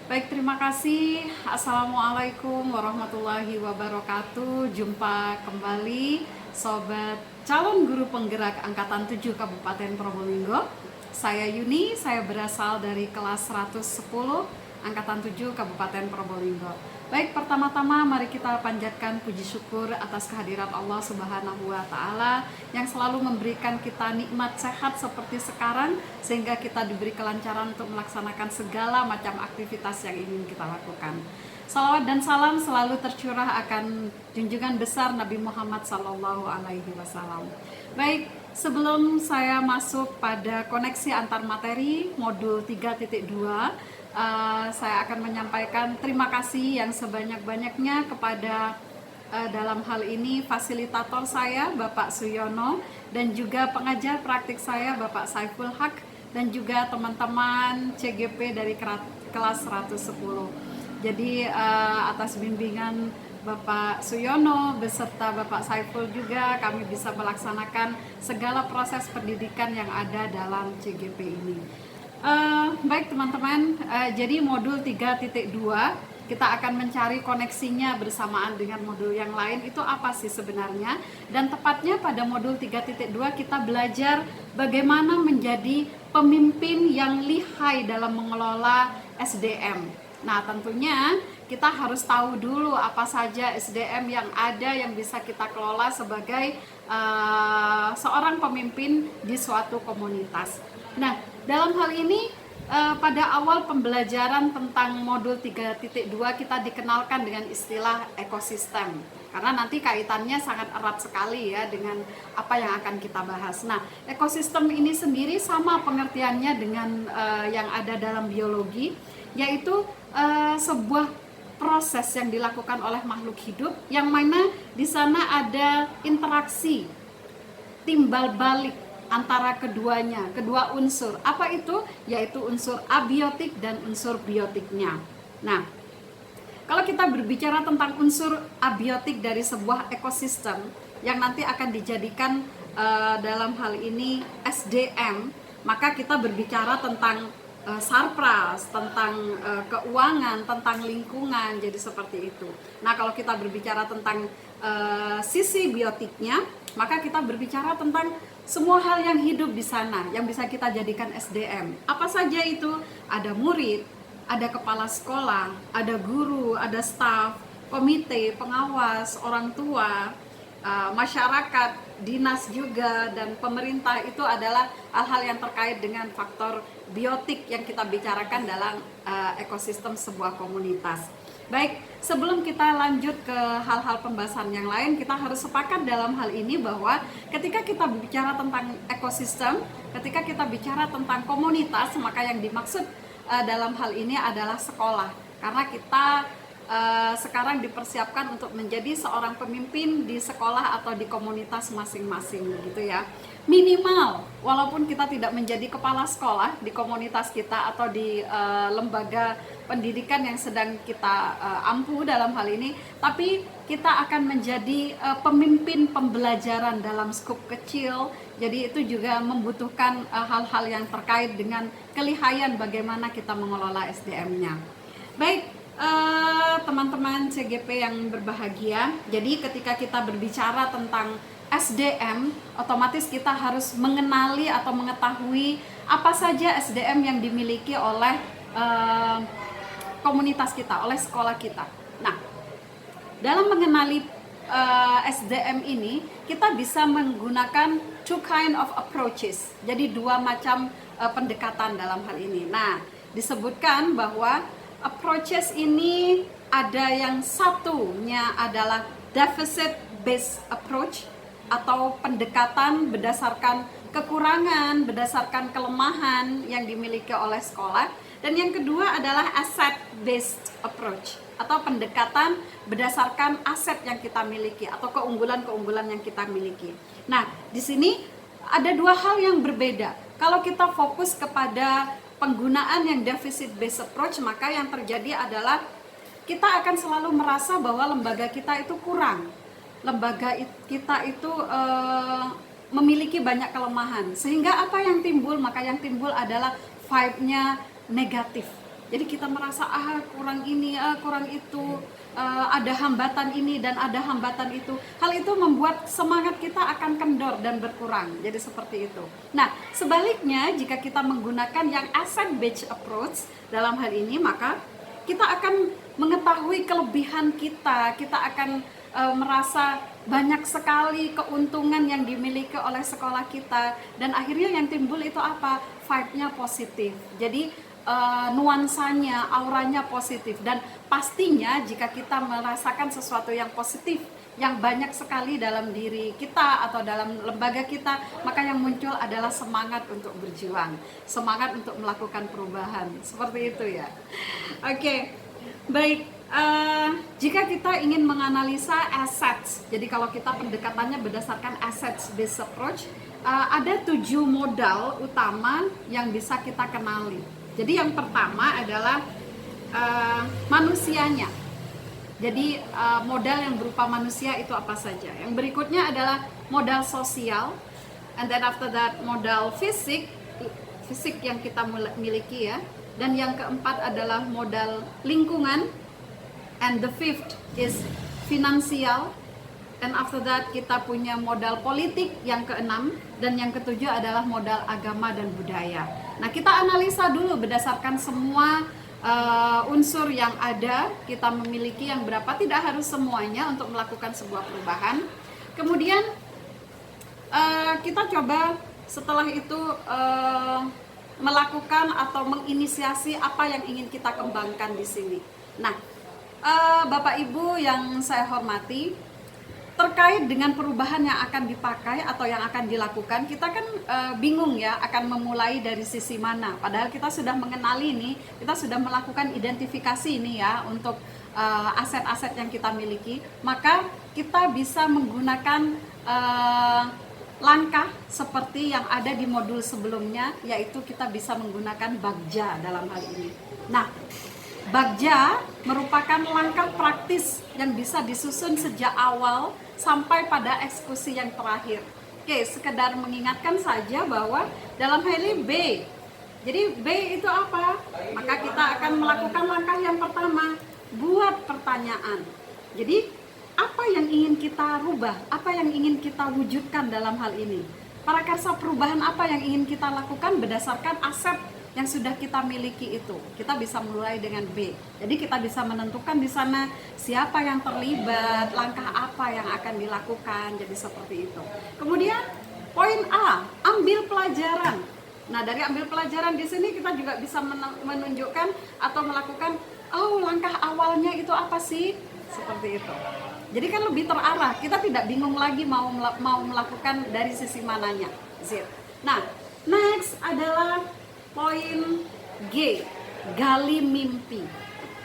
Baik, terima kasih. Assalamualaikum warahmatullahi wabarakatuh. Jumpa kembali Sobat calon guru penggerak Angkatan 7 Kabupaten Probolinggo. Saya Yuni, saya berasal dari kelas 110 Angkatan 7 Kabupaten Probolinggo. Baik, pertama-tama mari kita panjatkan puji syukur atas kehadirat Allah Subhanahu wa Ta'ala yang selalu memberikan kita nikmat sehat seperti sekarang, sehingga kita diberi kelancaran untuk melaksanakan segala macam aktivitas yang ingin kita lakukan. Salawat dan salam selalu tercurah akan junjungan besar Nabi Muhammad Sallallahu Alaihi Wasallam. Baik, sebelum saya masuk pada koneksi antar materi modul 3.2, saya akan menyampaikan terima kasih yang sebanyak-banyaknya kepada dalam hal ini fasilitator saya Bapak Suyono, dan juga pengajar praktik saya Bapak Saiful Haq, dan juga teman-teman CGP dari kelas 110. Jadi atas bimbingan Bapak Suyono beserta Bapak Saiful juga kami bisa melaksanakan segala proses pendidikan yang ada dalam CGP ini. Baik teman-teman, jadi modul 3.2 kita akan mencari koneksinya bersamaan dengan modul yang lain itu apa sih sebenarnya. Dan tepatnya pada modul 3.2 kita belajar bagaimana menjadi pemimpin yang lihai dalam mengelola SDM. Nah, tentunya kita harus tahu dulu apa saja SDM yang ada yang bisa kita kelola sebagai seorang pemimpin di suatu komunitas. Nah, dalam hal ini pada awal pembelajaran tentang modul 3.2 kita dikenalkan dengan istilah ekosistem, karena nanti kaitannya sangat erat sekali ya dengan apa yang akan kita bahas. Nah, ekosistem ini sendiri sama pengertiannya dengan yang ada dalam biologi, yaitu sebuah proses yang dilakukan oleh makhluk hidup yang mana di sana ada interaksi timbal balik antara kedua unsur. Apa itu? Yaitu unsur abiotik dan unsur biotiknya. Nah, kalau kita berbicara tentang unsur abiotik dari sebuah ekosistem yang nanti akan dijadikan dalam hal ini SDM, maka kita berbicara tentang sarpras, tentang keuangan, tentang lingkungan, jadi seperti itu. Nah, kalau kita berbicara tentang sisi biotiknya, maka kita berbicara tentang semua hal yang hidup di sana yang bisa kita jadikan SDM. Apa saja itu? Ada murid, ada kepala sekolah, ada guru, ada staf, komite, pengawas, orang tua, masyarakat, dinas juga, dan pemerintah. Itu adalah hal-hal yang terkait dengan faktor biotik yang kita bicarakan dalam ekosistem sebuah komunitas. Baik, sebelum kita lanjut ke hal-hal pembahasan yang lain, kita harus sepakat dalam hal ini bahwa ketika kita bicara tentang ekosistem, ketika kita bicara tentang komunitas, maka yang dimaksud dalam hal ini adalah sekolah. Karena kita sekarang dipersiapkan untuk menjadi seorang pemimpin di sekolah atau di komunitas masing-masing gitu ya. Minimal, walaupun kita tidak menjadi kepala sekolah di komunitas kita atau di lembaga pendidikan yang sedang kita ampu dalam hal ini, tapi kita akan menjadi pemimpin pembelajaran dalam skup kecil. Jadi itu juga membutuhkan hal-hal yang terkait dengan kelihayan bagaimana kita mengelola SDM-nya. Baik, teman-teman CGP yang berbahagia, jadi ketika kita berbicara tentang SDM, otomatis kita harus mengenali atau mengetahui apa saja SDM yang dimiliki oleh komunitas kita, oleh sekolah kita. Nah, dalam mengenali SDM ini, kita bisa menggunakan two kind of approaches. Jadi dua macam pendekatan dalam hal ini. Nah, disebutkan bahwa approaches ini ada yang satunya adalah deficit based approach atau pendekatan berdasarkan kekurangan, berdasarkan kelemahan yang dimiliki oleh sekolah. Dan yang kedua adalah asset based approach atau pendekatan berdasarkan aset yang kita miliki atau keunggulan-keunggulan yang kita miliki. Nah, di sini ada dua hal yang berbeda. Kalau kita fokus kepada penggunaan yang deficit based approach, maka yang terjadi adalah kita akan selalu merasa bahwa lembaga kita itu kurang, lembaga kita itu memiliki banyak kelemahan, sehingga apa yang timbul? Maka yang timbul adalah vibe-nya negatif. Jadi kita merasa kurang ini, kurang itu, ada hambatan ini dan ada hambatan itu. Hal itu membuat semangat kita akan kendor dan berkurang. Jadi seperti itu. Nah, sebaliknya jika kita menggunakan yang asset based approach dalam hal ini, maka kita akan mengetahui kelebihan kita. Kita akan merasa banyak sekali keuntungan yang dimiliki oleh sekolah kita, dan akhirnya yang timbul itu apa? Vibe-nya positif. Jadi nuansanya, auranya positif, dan pastinya jika kita merasakan sesuatu yang positif yang banyak sekali dalam diri kita atau dalam lembaga kita, maka yang muncul adalah semangat untuk berjuang, semangat untuk melakukan perubahan. Seperti itu ya. Oke, baik. Jika kita ingin menganalisa assets, jadi kalau kita pendekatannya berdasarkan assets based approach, ada 7 modal utama yang bisa kita kenali. Jadi yang pertama adalah manusianya. Jadi modal yang berupa manusia itu apa saja. Yang berikutnya adalah modal sosial, and then after that modal fisik yang kita miliki ya. Dan yang keempat adalah modal lingkungan, and the fifth is finansial, and after that kita punya modal politik yang keenam, dan yang ketujuh adalah modal agama dan budaya. Nah, kita analisa dulu berdasarkan semua unsur yang ada, kita memiliki yang berapa, tidak harus semuanya untuk melakukan sebuah perubahan. Kemudian kita coba setelah itu melakukan atau menginisiasi apa yang ingin kita kembangkan di sini. Nah, Bapak Ibu yang saya hormati, terkait dengan perubahan yang akan dipakai atau yang akan dilakukan, kita kan bingung ya akan memulai dari sisi mana. Padahal kita sudah mengenali ini, kita sudah melakukan identifikasi ini ya untuk aset-aset yang kita miliki. Maka kita bisa menggunakan langkah seperti yang ada di modul sebelumnya, yaitu kita bisa menggunakan Bagja dalam hal ini. Nah, Bagja merupakan langkah praktis yang bisa disusun sejak awal sampai pada eksekusi yang terakhir. Oke, sekedar mengingatkan saja bahwa dalam hal ini B. Jadi B itu apa? Maka kita akan melakukan langkah yang pertama, buat pertanyaan. Jadi apa yang ingin kita rubah? Apa yang ingin kita wujudkan dalam hal ini? Prakarsa perubahan apa yang ingin kita lakukan berdasarkan aset yang sudah kita miliki itu. Kita bisa mulai dengan B. Jadi kita bisa menentukan di sana siapa yang terlibat, langkah apa yang akan dilakukan. Jadi seperti itu. Kemudian poin A, ambil pelajaran. Nah, dari ambil pelajaran di sini kita juga bisa menunjukkan atau melakukan, oh, langkah awalnya itu apa sih? Seperti itu. Jadi kan lebih terarah. Kita tidak bingung lagi mau melakukan dari sisi mananya. Zip. Nah, next adalah poin G, gali mimpi.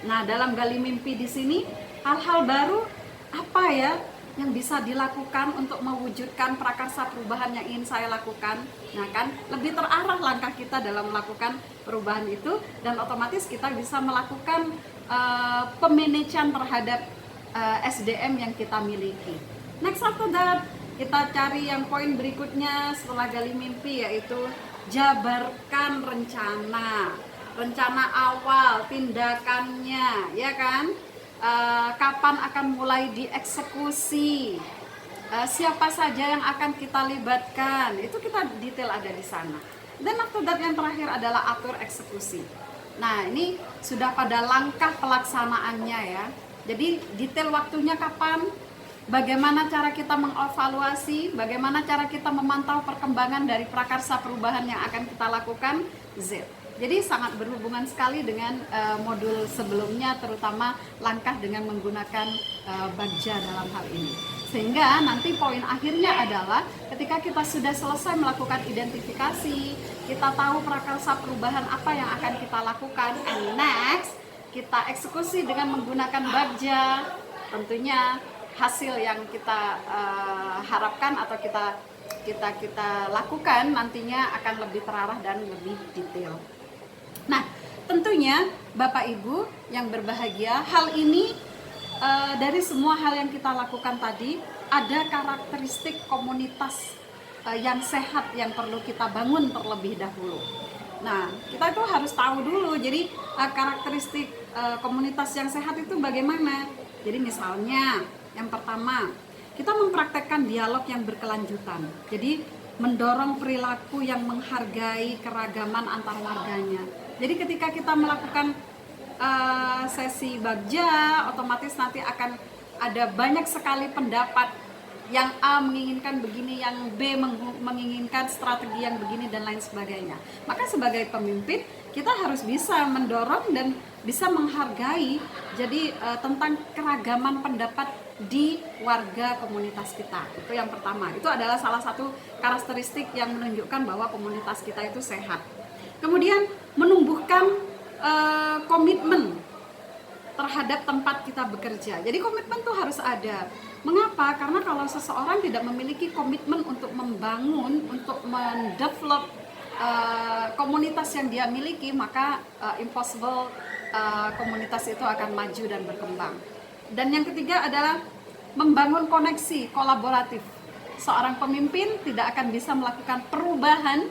Nah, dalam gali mimpi di sini hal-hal baru apa ya yang bisa dilakukan untuk mewujudkan prakarsa perubahan yang ingin saya lakukan. Nah, kan lebih terarah langkah kita dalam melakukan perubahan itu, dan otomatis kita bisa melakukan pemanajemen terhadap SDM yang kita miliki. Next after that, kita cari yang poin berikutnya setelah gali mimpi, yaitu jabarkan rencana awal, tindakannya, ya kan? Kapan akan mulai dieksekusi, siapa saja yang akan kita libatkan, itu kita detail ada di sana. Dan after that yang terakhir adalah atur eksekusi. Nah, ini sudah pada langkah pelaksanaannya ya. Jadi detail waktunya kapan, bagaimana cara kita mengevaluasi, bagaimana cara kita memantau perkembangan dari prakarsa perubahan yang akan kita lakukan, Z. Jadi sangat berhubungan sekali dengan modul sebelumnya, terutama langkah dengan menggunakan Bagja dalam hal ini. Sehingga nanti poin akhirnya adalah ketika kita sudah selesai melakukan identifikasi, kita tahu prakarsa perubahan apa yang akan kita lakukan, and next kita eksekusi dengan menggunakan Bagja, tentunya hasil yang kita harapkan atau kita lakukan nantinya akan lebih terarah dan lebih detail. Nah, tentunya Bapak Ibu yang berbahagia, hal ini dari semua hal yang kita lakukan tadi ada karakteristik komunitas yang sehat yang perlu kita bangun terlebih dahulu. Nah, kita itu harus tahu dulu. Jadi karakteristik komunitas yang sehat itu bagaimana? Jadi misalnya, yang pertama, kita mempraktekkan dialog yang berkelanjutan. Jadi mendorong perilaku yang menghargai keragaman antar warganya. Jadi ketika kita melakukan sesi bagja, otomatis nanti akan ada banyak sekali pendapat. Yang A menginginkan begini, yang B menginginkan strategi yang begini, dan lain sebagainya. Maka sebagai pemimpin, kita harus bisa mendorong dan bisa menghargai jadi tentang keragaman pendapat di warga komunitas kita. Itu yang pertama. Itu adalah salah satu karakteristik yang menunjukkan bahwa komunitas kita itu sehat. Kemudian menumbuhkan komitmen terhadap tempat kita bekerja. Jadi komitmen tuh harus ada. Mengapa? Karena kalau seseorang tidak memiliki komitmen untuk membangun, untuk mendevelop komunitas yang dia miliki, maka impossible komunitas itu akan maju dan berkembang. Dan yang ketiga adalah membangun koneksi kolaboratif. Seorang pemimpin tidak akan bisa melakukan perubahan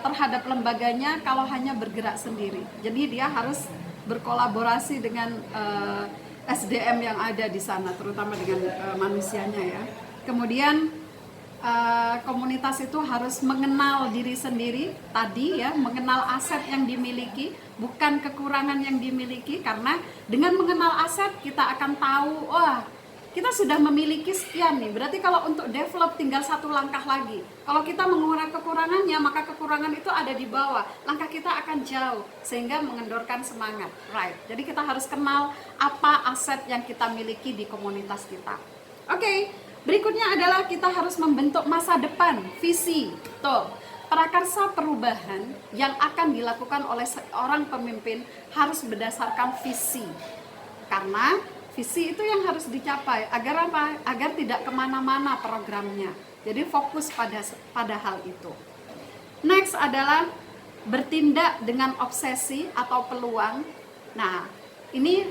terhadap lembaganya kalau hanya bergerak sendiri. Jadi dia harus berkolaborasi dengan SDM yang ada di sana, terutama dengan manusianya ya. Kemudian komunitas itu harus mengenal diri sendiri tadi ya, mengenal aset yang dimiliki, bukan kekurangan yang dimiliki. Karena dengan mengenal aset kita akan tahu, wah kita sudah memiliki sekian nih, berarti kalau untuk develop tinggal satu langkah lagi. Kalau kita mengurangi kekurangannya, maka kekurangan itu ada di bawah, langkah kita akan jauh, sehingga mengendorkan semangat, right? Jadi kita harus kenal apa aset yang kita miliki di komunitas kita. Oke, berikutnya adalah kita harus membentuk masa depan, visi. Tuh, prakarsa perubahan yang akan dilakukan oleh seorang pemimpin harus berdasarkan visi. Karena visi itu yang harus dicapai. Agar apa? Agar tidak kemana-mana programnya. Jadi fokus pada hal itu. Next adalah bertindak dengan obsesi atau peluang. Nah, ini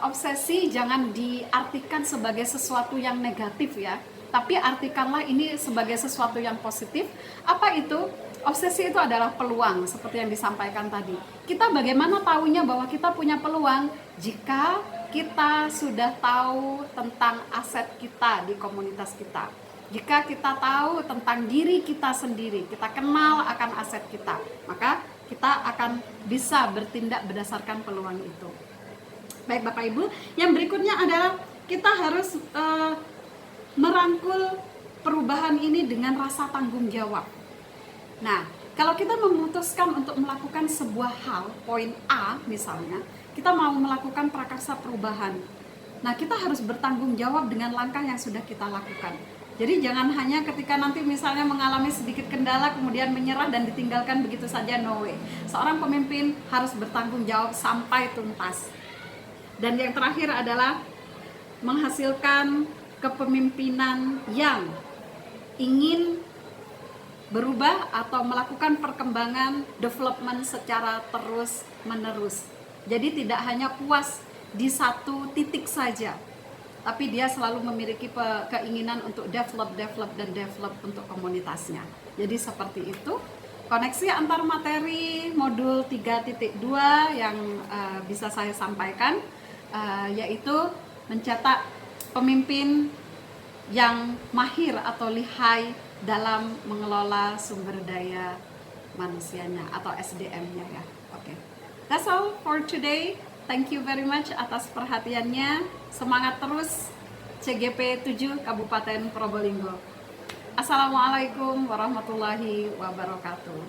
obsesi jangan diartikan sebagai sesuatu yang negatif ya, tapi artikanlah ini sebagai sesuatu yang positif. Apa itu? Obsesi itu adalah peluang, seperti yang disampaikan tadi. Kita bagaimana tahunya bahwa kita punya peluang? Jika kita sudah tahu tentang aset kita di komunitas kita. Jika kita tahu tentang diri kita sendiri, kita kenal akan aset kita, maka kita akan bisa bertindak berdasarkan peluang itu. Baik Bapak Ibu, yang berikutnya adalah kita harus merangkul perubahan ini dengan rasa tanggung jawab. Nah, kalau kita memutuskan untuk melakukan sebuah hal, poin A misalnya, kita mau melakukan prakarsa perubahan. Nah, kita harus bertanggung jawab dengan langkah yang sudah kita lakukan. Jadi jangan hanya ketika nanti misalnya mengalami sedikit kendala kemudian menyerah dan ditinggalkan begitu saja, no way. Seorang pemimpin harus bertanggung jawab sampai tuntas. Dan yang terakhir adalah menghasilkan kepemimpinan yang ingin berubah atau melakukan perkembangan development secara terus menerus. Jadi tidak hanya puas di satu titik saja, tapi dia selalu memiliki keinginan untuk develop untuk komunitasnya. Jadi seperti itu. Koneksi antar materi modul 3.2 yang bisa saya sampaikan yaitu mencetak pemimpin yang mahir atau lihai dalam mengelola sumber daya manusianya atau SDM-nya ya. Oke. That's all for today. Thank you very much atas perhatiannya. Semangat terus CGP 7 Kabupaten Probolinggo. Assalamualaikum warahmatullahi wabarakatuh.